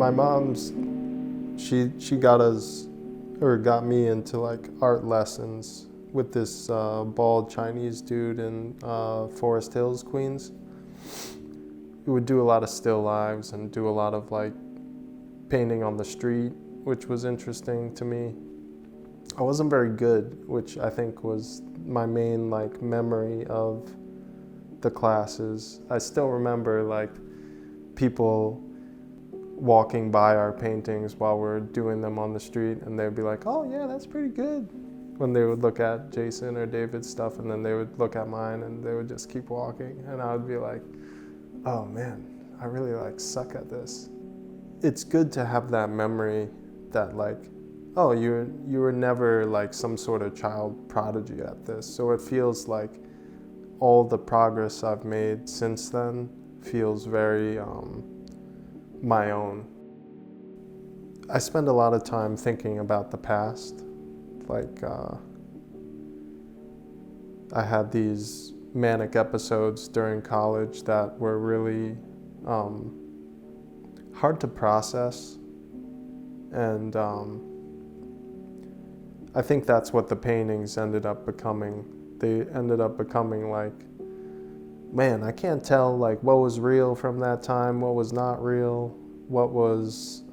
My mom's, she got us, or got me into like art lessons with this bald Chinese dude in Forest Hills, Queens. He would do a lot of still lives and do a lot of like painting on the street, which was interesting to me. I wasn't very good, which I think was my main like memory of the classes. I still remember like people walking by our paintings while we're doing them on the street, and they'd be like, "Oh yeah, that's pretty good," when they would look at Jason or David's stuff, and then they would look at mine and they would just keep walking, and I would be like, "Oh man, I really like suck at this." It's good to have that memory that like, oh, you were never like some sort of child prodigy at this, so it feels like all the progress I've made since then feels very my own. I spend a lot of time thinking about the past. Like, I had these manic episodes during college that were really hard to process. And I think that's what the paintings ended up becoming. They ended up becoming like, man, I can't tell like what was real from that time, what was not real, what was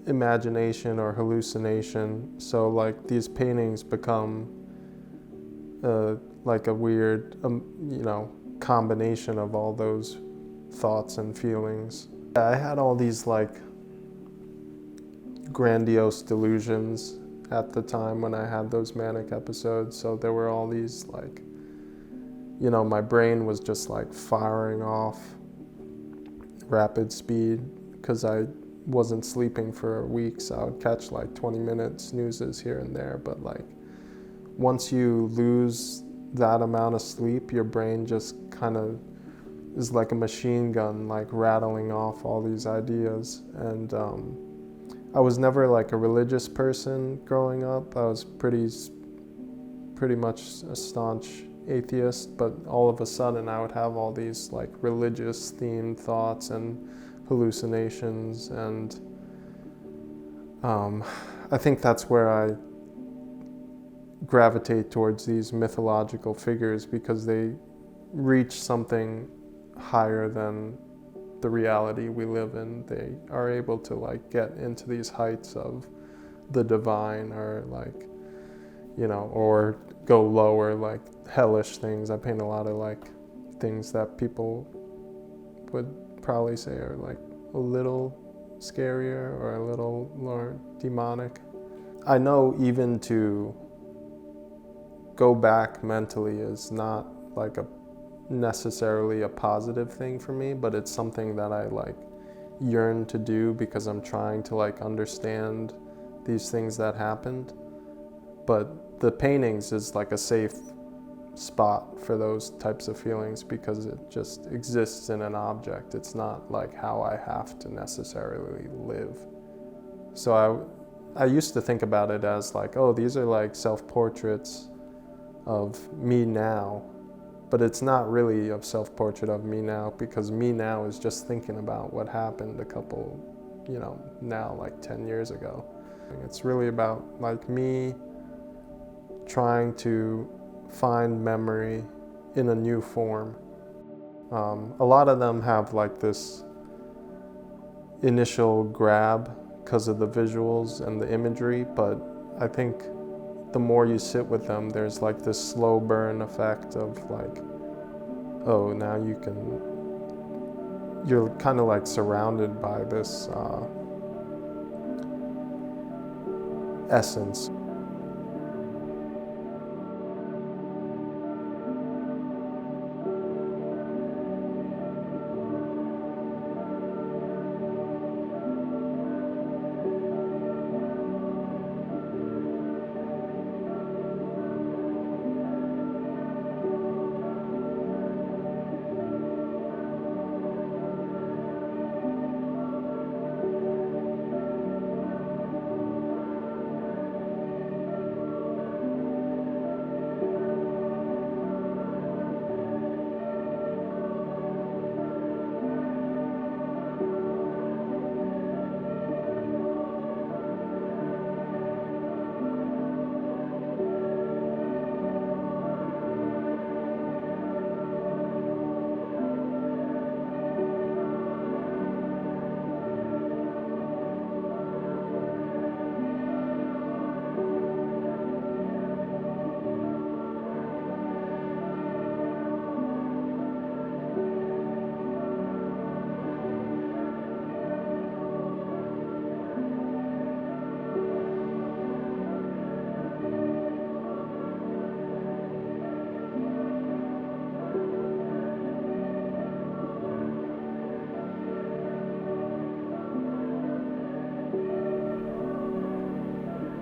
imagination or hallucination. So like these paintings become like a weird, combination of all those thoughts and feelings. I had all these like grandiose delusions at the time when I had those manic episodes. So there were all these like, my brain was just like firing off rapid speed because I wasn't sleeping for weeks. I would catch like 20-minute snoozes here and there, but like once you lose that amount of sleep, your brain just kind of is like a machine gun, like rattling off all these ideas. And I was never like a religious person growing up. I was pretty much a staunch atheist, but all of a sudden I would have all these like religious themed thoughts and hallucinations, and I think that's where I gravitate towards these mythological figures, because they reach something higher than the reality we live in. They are able to like get into these heights of the divine, or like, or go lower, like hellish things. I paint a lot of like things that people would probably say are like a little scarier or a little more demonic. I know even to go back mentally is not like a necessarily a positive thing for me, but it's something that I like yearn to do because I'm trying to like understand these things that happened. But the paintings is like a safe spot for those types of feelings because it just exists in an object. It's not like how I have to necessarily live. So I used to think about it as like, oh, these are like self-portraits of me now, but it's not really a self-portrait of me now, because me now is just thinking about what happened a couple, now like 10 years ago. It's really about like me trying to find memory in a new form. A lot of them have like this initial grab because of the visuals and the imagery, but I think the more you sit with them, there's like this slow burn effect of like, oh, now you're kind of like surrounded by this essence.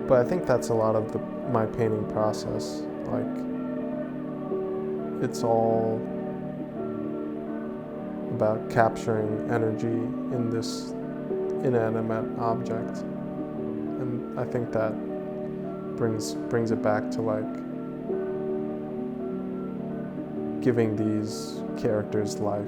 But I think that's a lot of my painting process. Like, it's all about capturing energy in this inanimate object. And I think that brings it back to like giving these characters life.